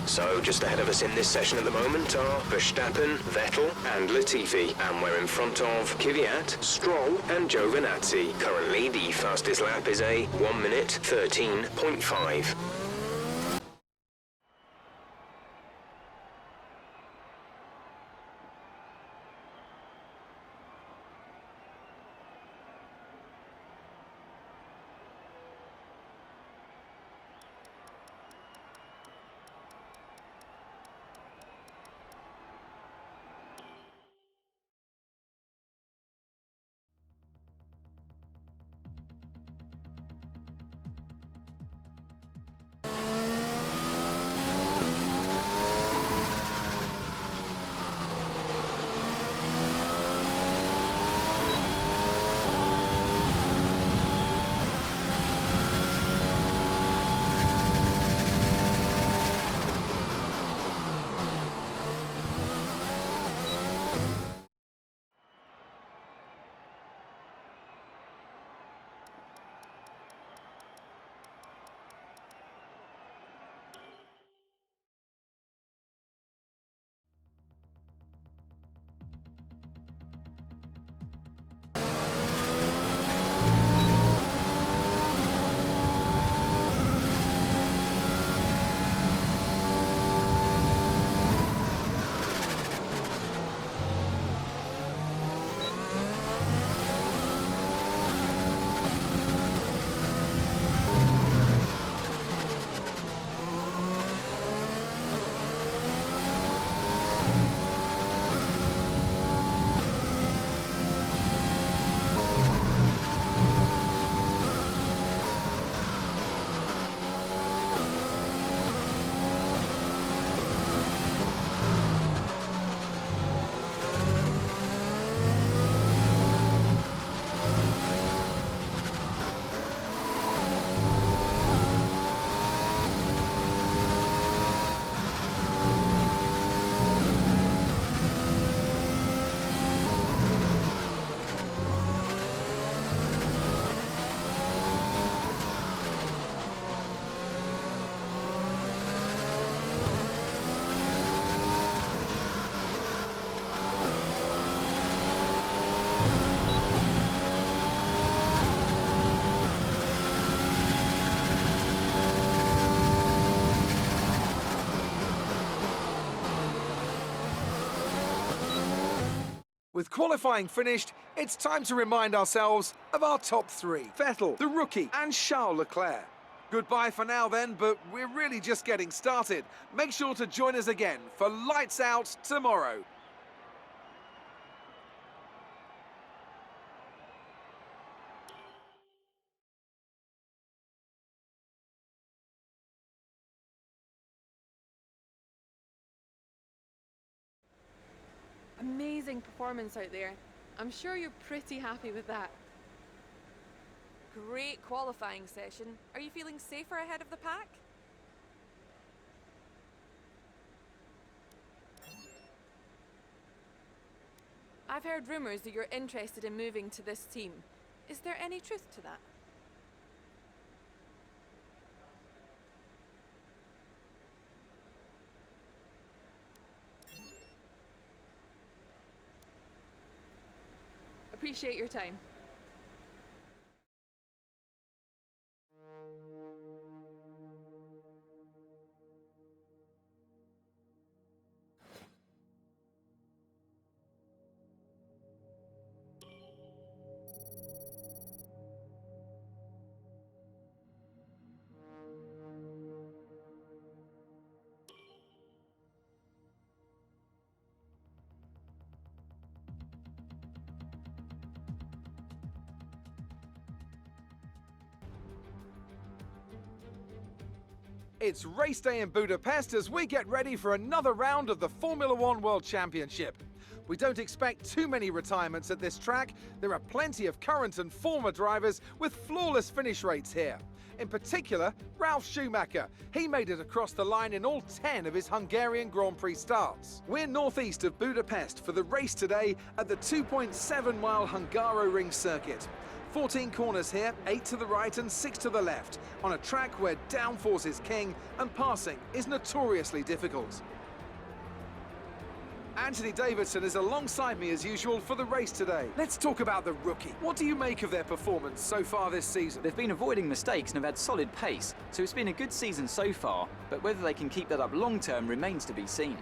So just ahead of us in this session at the moment are Verstappen, Vettel and Latifi, and we're in front of Kvyat, Stroll and Giovinazzi. Currently the fastest lap is a 1 minute 13.5. With qualifying finished, it's time to remind ourselves of our top three. Vettel, the rookie, and Charles Leclerc. Goodbye for now then, but we're really just getting started. Make sure to join us again for Lights Out tomorrow. Amazing performance out there. I'm sure you're pretty happy with that. Great qualifying session. Are you feeling safer ahead of the pack? I've heard rumours that you're interested in moving to this team. Is there any truth to that? Appreciate your time. It's race day in Budapest as we get ready for another round of the Formula One World Championship. We don't expect too many retirements at this track. There are plenty of current and former drivers with flawless finish rates here. In particular, Ralf Schumacher. He made it across the line in all 10 of his Hungarian Grand Prix starts. We're northeast of Budapest for the race today at the 2.7-mile Hungaroring circuit. 14 corners here, 8 to the right and 6 to the left, on a track where downforce is king and passing is notoriously difficult. Anthony Davidson is alongside me as usual for the race today. Let's talk about the rookie. What do you make of their performance so far this season? They've been avoiding mistakes and have had solid pace, so it's been a good season so far, but whether they can keep that up long term remains to be seen.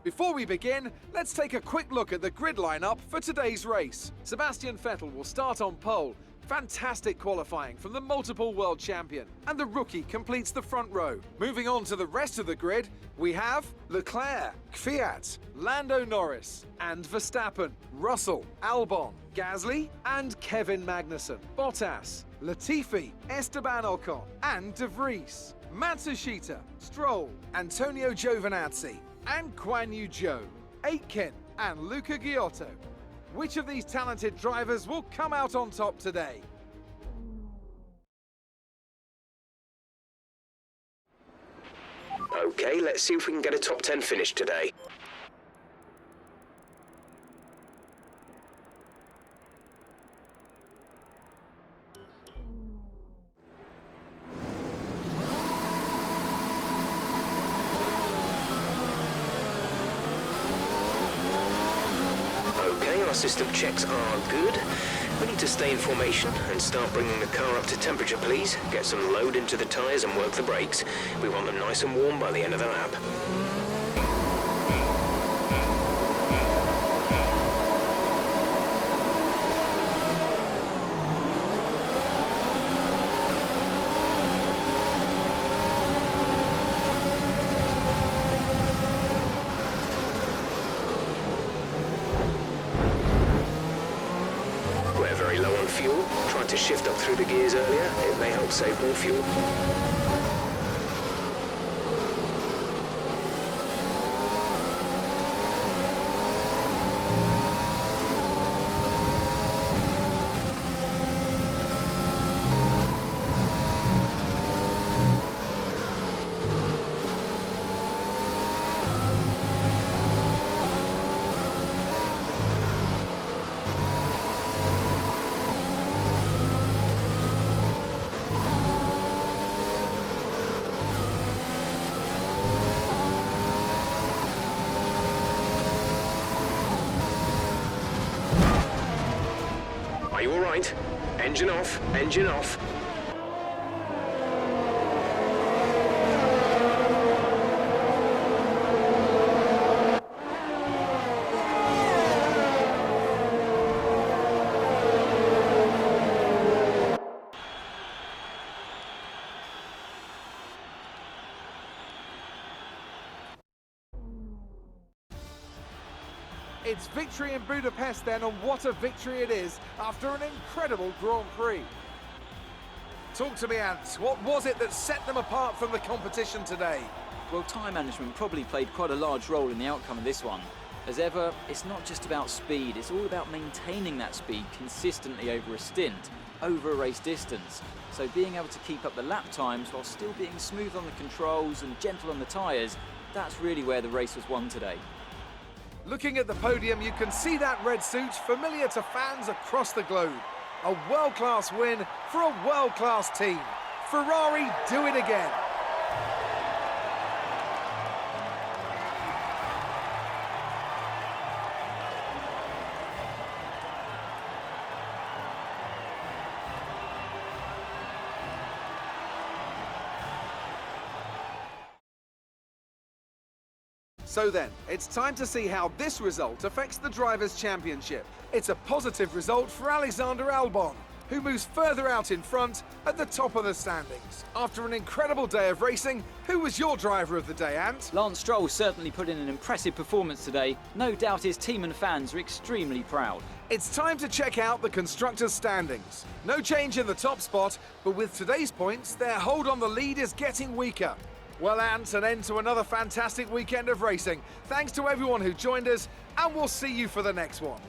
Before we begin, let's take a quick look at the grid lineup for today's race. Sebastian Vettel will start on pole. Fantastic qualifying from the multiple world champion. And the rookie completes the front row. Moving on to the rest of the grid, we have Leclerc, Kvyat, Lando Norris, and Verstappen, Russell, Albon, Gasly, and Kevin Magnussen, Bottas, Latifi, Esteban Ocon, and De Vries, Matsushita, Stroll, Antonio Giovinazzi, and Guan Yu Zhou, Aitken, and Luca Giotto. Which of these talented drivers will come out on top today? Okay, let's see if we can get a top 10 finish today. Our system checks are good. We need to stay in formation and start bringing the car up to temperature, please. Get some load into the tyres and work the brakes. We want them nice and warm by the end of the lap. Fuel. Tried to shift up through the gears earlier. It may help save more fuel. Are you all right? Engine off, engine off. It's victory in Budapest then, and what a victory it is after an incredible Grand Prix. Talk to me, Ant. What was it that set them apart from the competition today? Well, time management probably played quite a large role in the outcome of this one. As ever, it's not just about speed, it's all about maintaining that speed consistently over a stint, over a race distance. So being able to keep up the lap times while still being smooth on the controls and gentle on the tyres, that's really where the race was won today. Looking at the podium, you can see that red suit familiar to fans across the globe. A world-class win for a world-class team. Ferrari do it again. So then, it's time to see how this result affects the Drivers' Championship. It's a positive result for Alexander Albon, who moves further out in front at the top of the standings. After an incredible day of racing, who was your driver of the day, Ant? Lance Stroll certainly put in an impressive performance today. No doubt his team and fans are extremely proud. It's time to check out the Constructors' standings. No change in the top spot, but with today's points, their hold on the lead is getting weaker. Well, Ant, an end to another fantastic weekend of racing. Thanks to everyone who joined us, and we'll see you for the next one.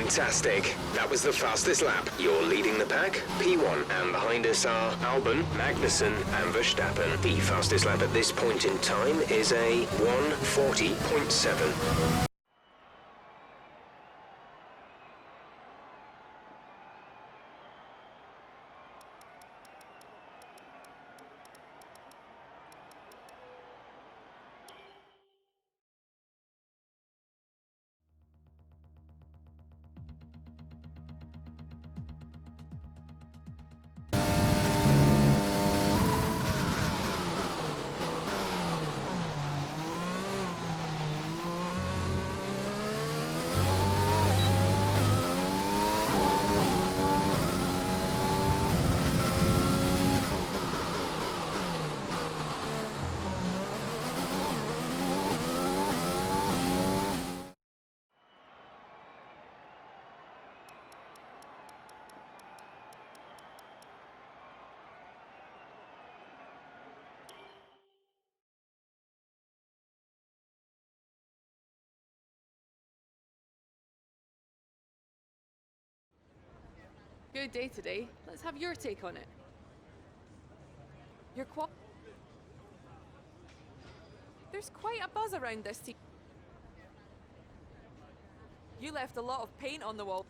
Fantastic. That was the fastest lap. You're leading the pack, P1, and behind us are Albon, Magnussen, and Verstappen. The fastest lap at this point in time is a 1:40.7. Good day today. Let's have your take on it. There's quite a buzz around this team. You left a lot of paint on the wall.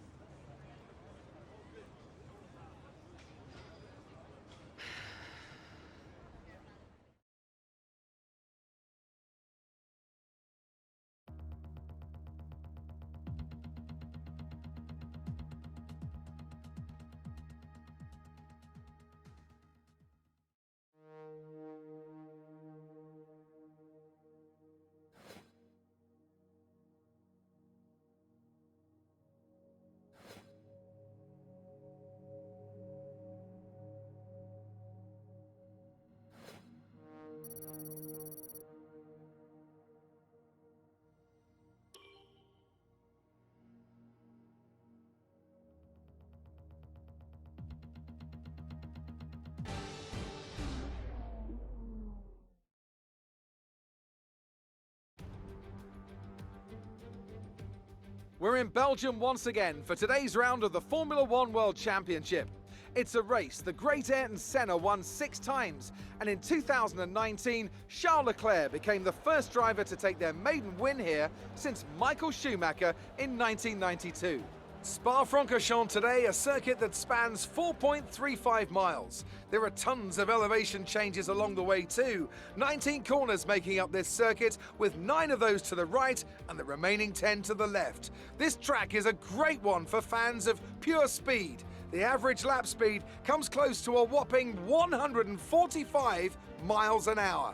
We're in Belgium once again for today's round of the Formula One World Championship. It's a race the great Ayrton Senna won 6 times, and in 2019, Charles Leclerc became the first driver to take their maiden win here since Michael Schumacher in 1992. Spa-Francorchamps today, a circuit that spans 4.35 miles. There are tons of elevation changes along the way too. 19 corners making up this circuit, with 9 of those to the right and the remaining 10 to the left. This track is a great one for fans of pure speed. The average lap speed comes close to a whopping 145 miles an hour.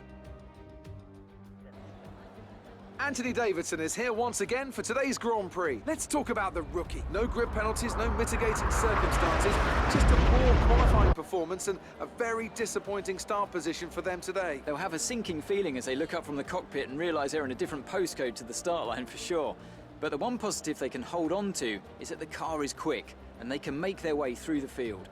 Anthony Davidson is here once again for today's Grand Prix. Let's talk about the rookie. No grid penalties, no mitigating circumstances, just a poor qualifying performance and a very disappointing start position for them today. They'll have a sinking feeling as they look up from the cockpit and realise they're in a different postcode to the start line for sure. But the one positive they can hold on to is that the car is quick and they can make their way through the field.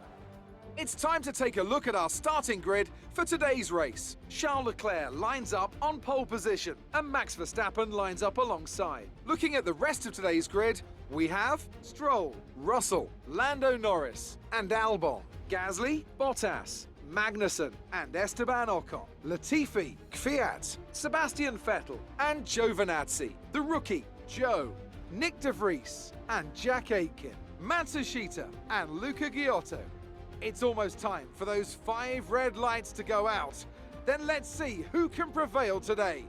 It's time to take a look at our starting grid for today's race. Charles Leclerc lines up on pole position and Max Verstappen lines up alongside. Looking at the rest of today's grid, we have Stroll, Russell, Lando Norris and Albon, Gasly, Bottas, Magnussen and Esteban Ocon, Latifi, Kvyat, Sebastian Vettel and Giovinazzi, the rookie, Joe, Nick De Vries and Jack Aitken, Matsushita and Luca Giotto. It's almost time for those 5 red lights to go out. Then let's see who can prevail today.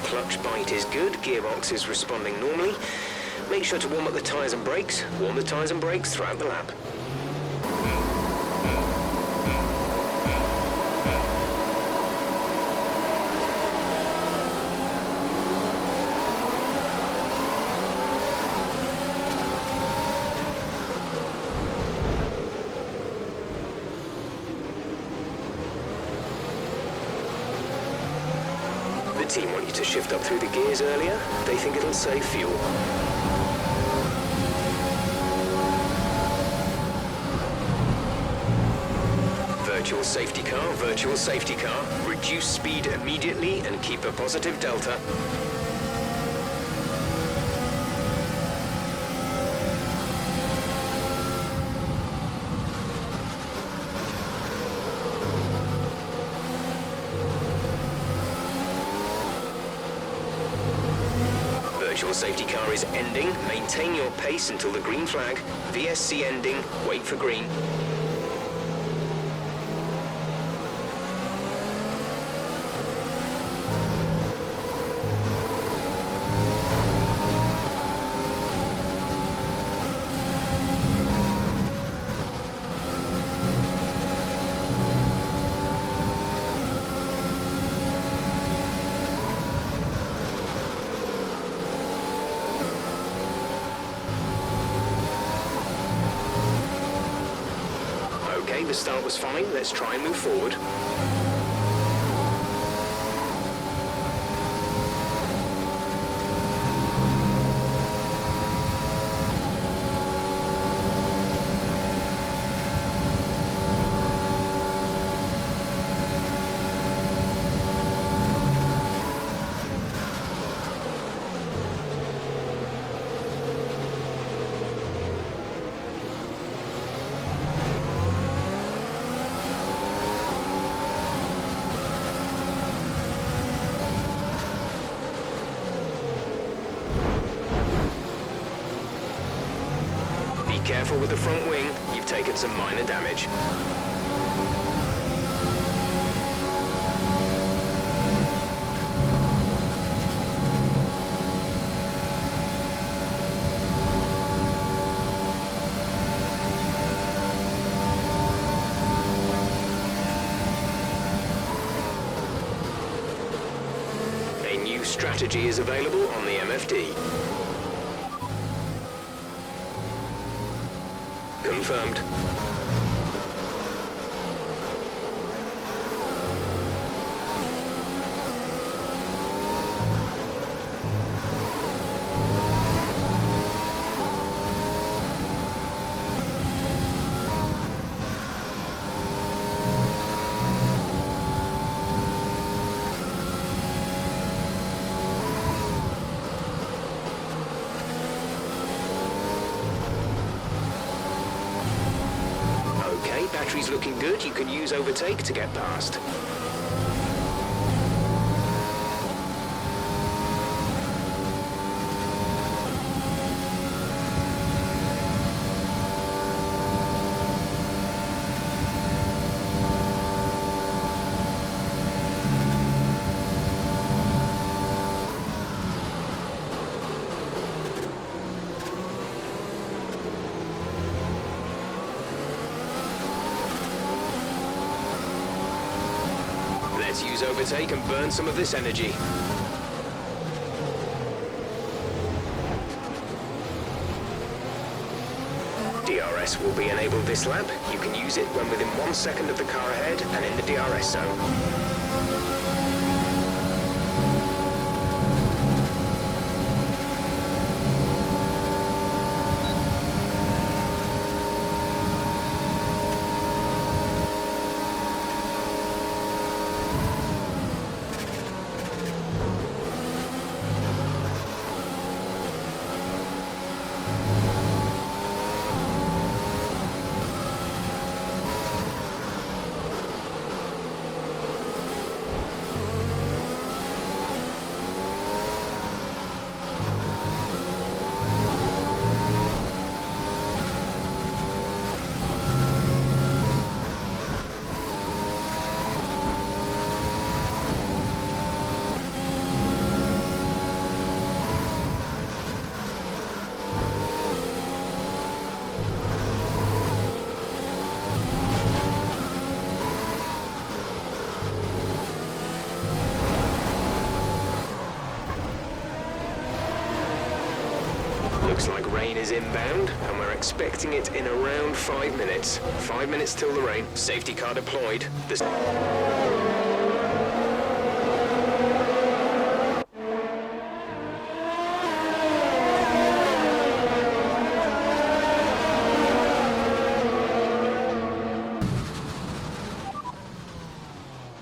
Clutch bite is good, gearbox is responding normally. Make sure to warm up the tyres and brakes. Warm the tyres and brakes throughout the lap. The team want you to shift up through the gears earlier. They think it'll save fuel. Virtual safety car, virtual safety car. Reduce speed immediately and keep a positive delta. Virtual safety car is ending. Maintain your pace until the green flag. VSC ending. Wait for green. Okay, the start was fine. Let's try and move forward. Be careful with the front wing. You've taken some minor damage. A new strategy is available on the MFD. Confirmed. Battery's looking good. You can use overtake to get past. Let's use overtake and burn some of this energy. DRS will be enabled this lap. You can use it when within 1 second of the car ahead and in the DRS zone. Looks like rain is inbound, and we're expecting it in around 5 minutes. 5 minutes till the rain. Safety car deployed.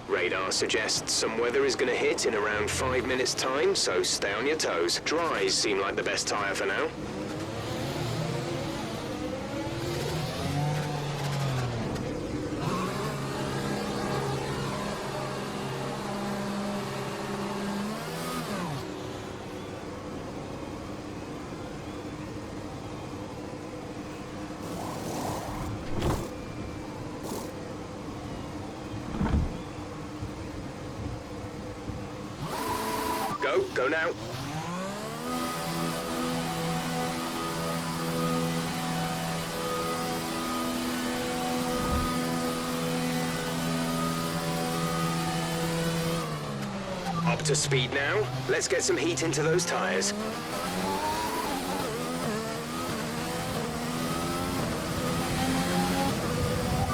Radar suggests some weather is going to hit in around 5 minutes' time, so stay on your toes. Dries seem like the best tyre for now. Go now. Up to speed now. Let's get some heat into those tyres.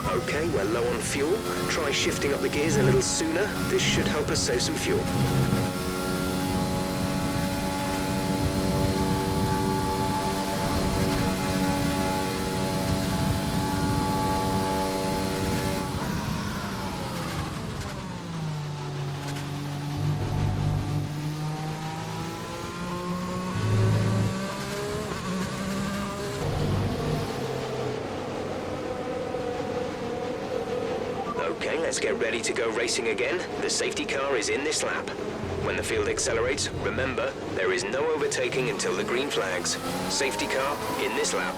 Okay, we're low on fuel. Try shifting up the gears a little sooner. This should help us save some fuel. Okay, let's get ready to go racing again. The safety car is in this lap. When the field accelerates, remember, there is no overtaking until the green flags. Safety car in this lap.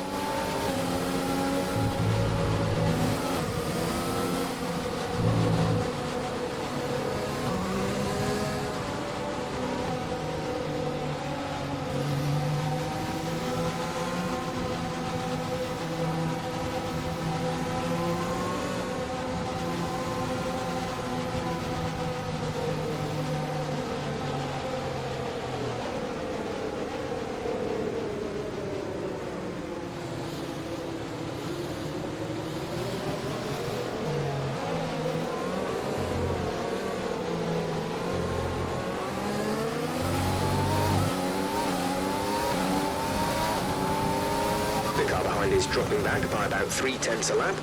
The car behind is dropping back by about 3/10 a lap.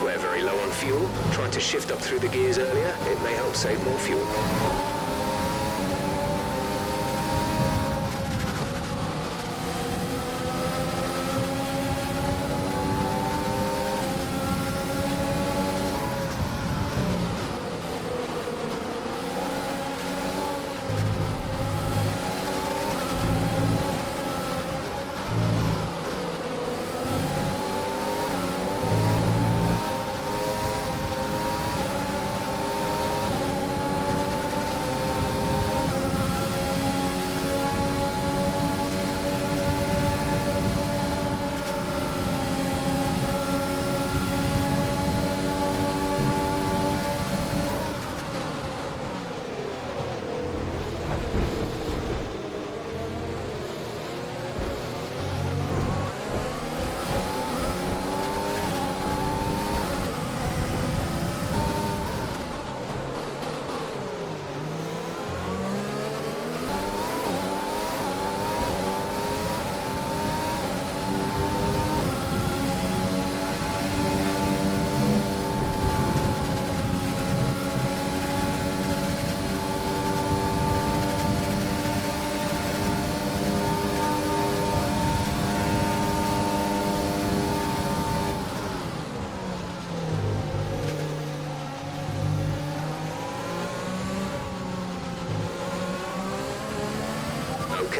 We're very low on fuel. Trying to shift up through the gears earlier, it may help save more fuel.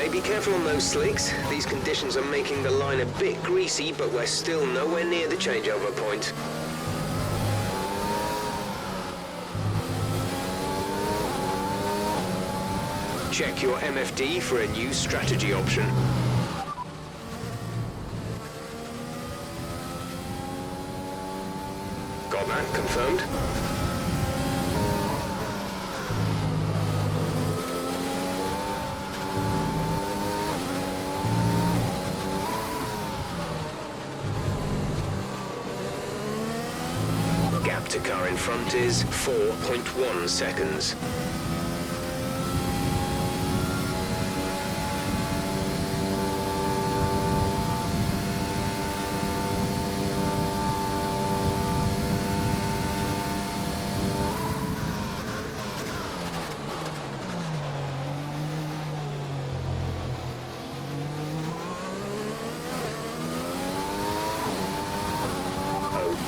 Okay, be careful on those slicks. These conditions are making the line a bit greasy, but we're still nowhere near the changeover point. Check your MFD for a new strategy option. Got that confirmed? Gap to car in front is 4.1 seconds.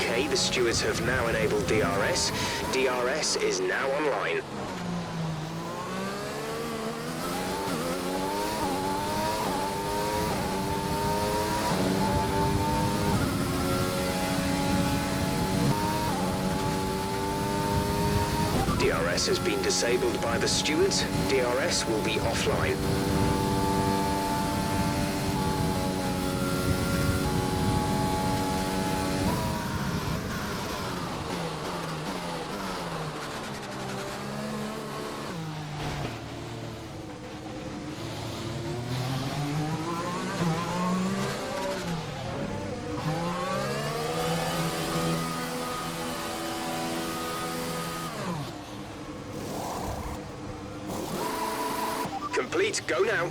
Okay, the stewards have now enabled DRS. DRS is now online. DRS has been disabled by the stewards. DRS will be offline. Complete, go now.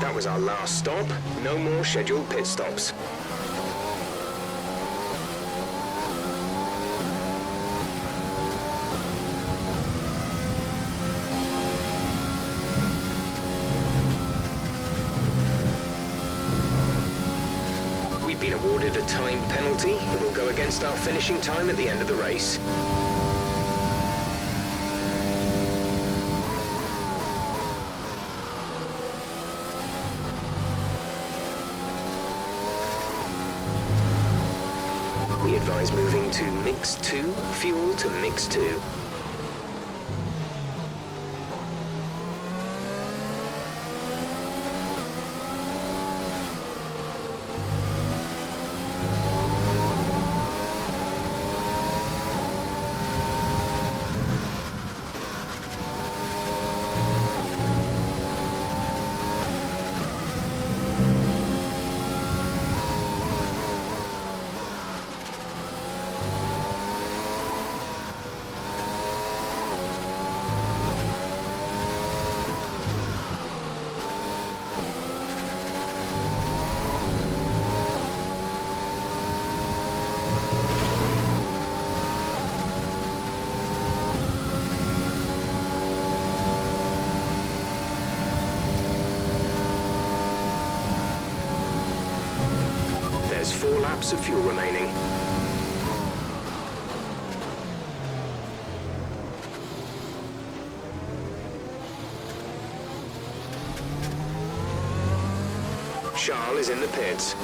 That was our last stop. No more scheduled pit stops. Been awarded a time penalty that will go against our finishing time at the end of the race. We advise moving to mix 2, fuel to mix 2. There's 4 laps of fuel remaining. Charles is in the pits.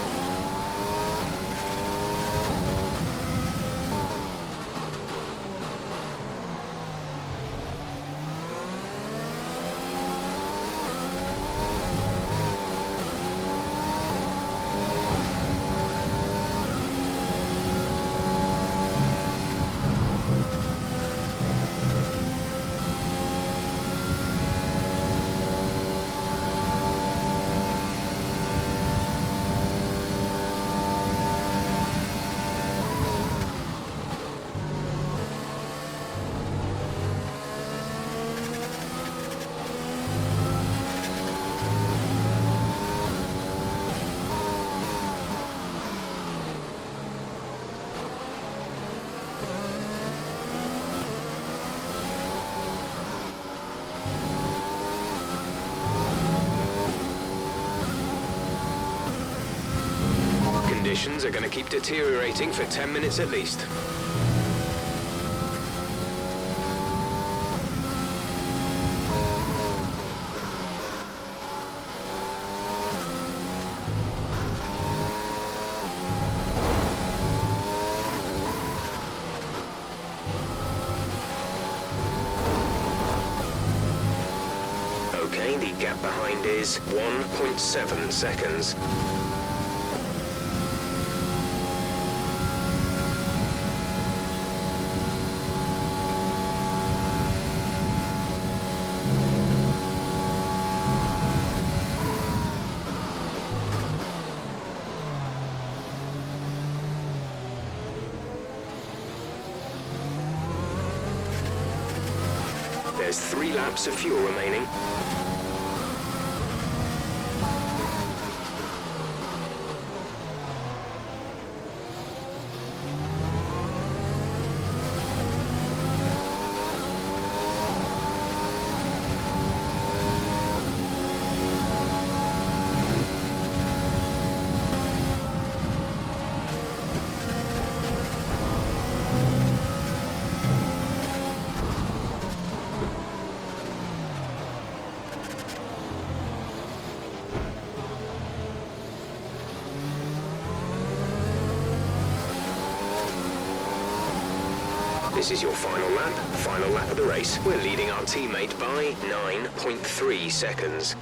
conditions are going to keep deteriorating for 10 minutes at least. Okay, the gap behind is 1.7 seconds. There's 3 laps of fuel remaining. This is your final lap of the race. We're leading our teammate by 9.3 seconds.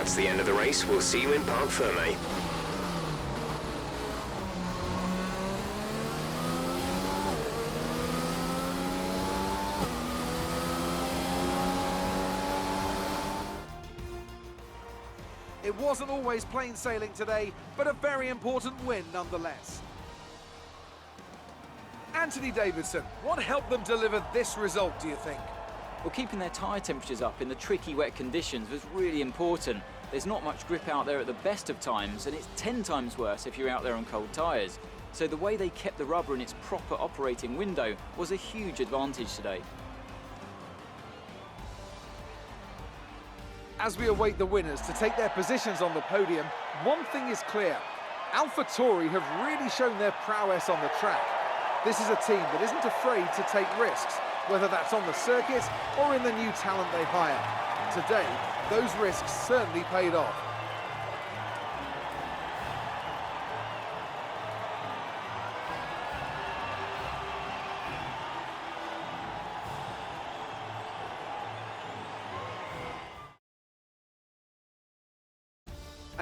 That's the end of the race. We'll see you in Parc Fermé. It wasn't always plain sailing today, but a very important win nonetheless. Anthony Davidson, what helped them deliver this result, do you think? Well, keeping their tyre temperatures up in the tricky wet conditions was really important. There's not much grip out there at the best of times, and it's 10 times worse if you're out there on cold tyres. So the way they kept the rubber in its proper operating window was a huge advantage today. As we await the winners to take their positions on the podium, one thing is clear. AlphaTauri have really shown their prowess on the track. This is a team that isn't afraid to take risks, whether that's on the circuit or in the new talent they hire. Today, those risks certainly paid off.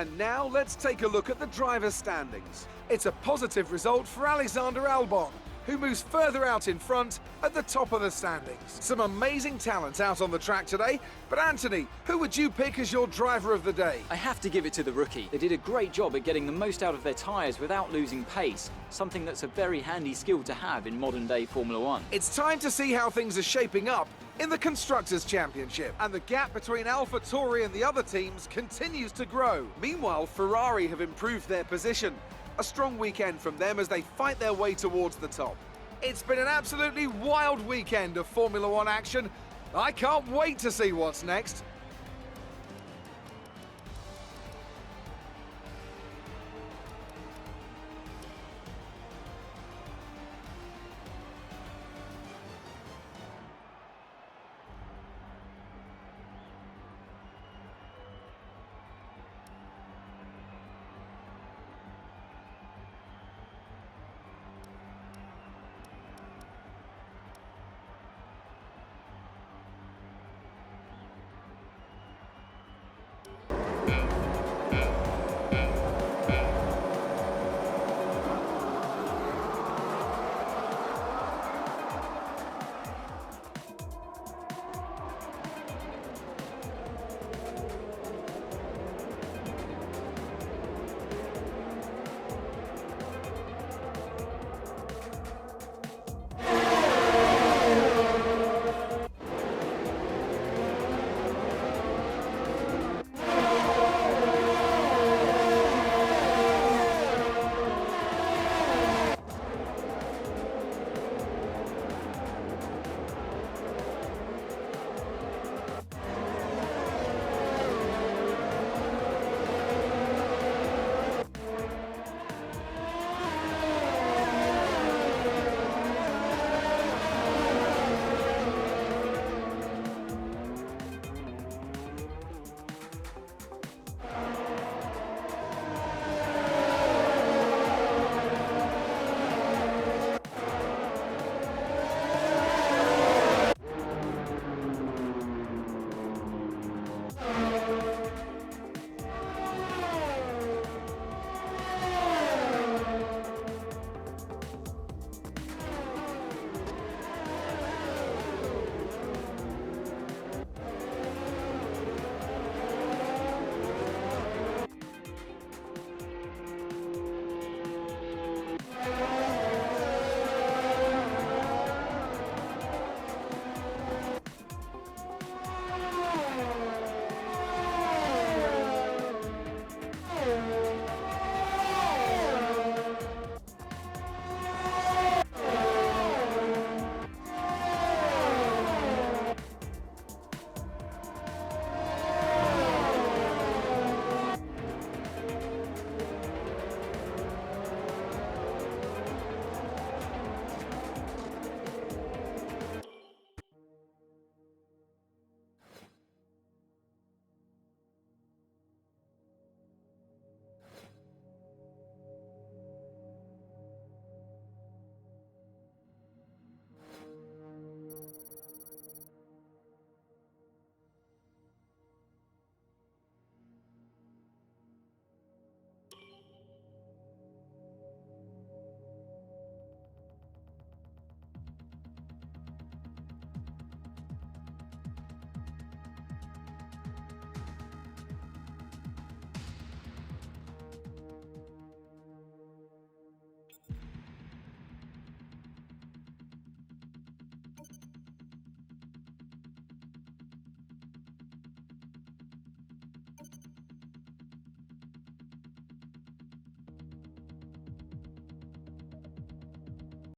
And now let's take a look at the driver's standings. It's a positive result for Alexander Albon, who moves further out in front at the top of the standings. Some amazing talent out on the track today, but Anthony, who would you pick as your driver of the day? I have to give it to the rookie. They did a great job at getting the most out of their tyres without losing pace, something that's a very handy skill to have in modern-day Formula One. It's time to see how things are shaping up in the Constructors' Championship, and the gap between AlphaTauri and the other teams continues to grow. Meanwhile, Ferrari have improved their position. A strong weekend from them as they fight their way towards the top. It's been an absolutely wild weekend of Formula One action. I can't wait to see what's next.